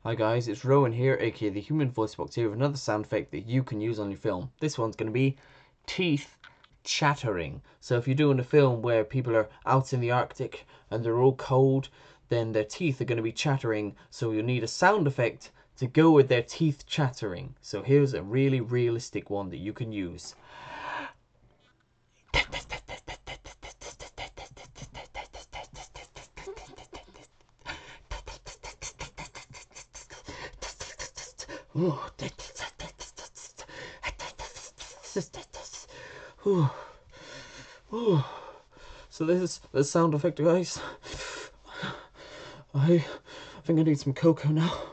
Hi guys, it's Rowan here, aka the Human Voice Box here with another sound effect that you can use on your film. This one's going to be teeth chattering. So if you're doing a film where people are out in the Arctic and they're all cold, then their teeth are going to be chattering, so you'll need a sound effect to go with their teeth chattering. So here's a really realistic one that you can use. So this is the sound effect, guys. I think I need some cocoa now.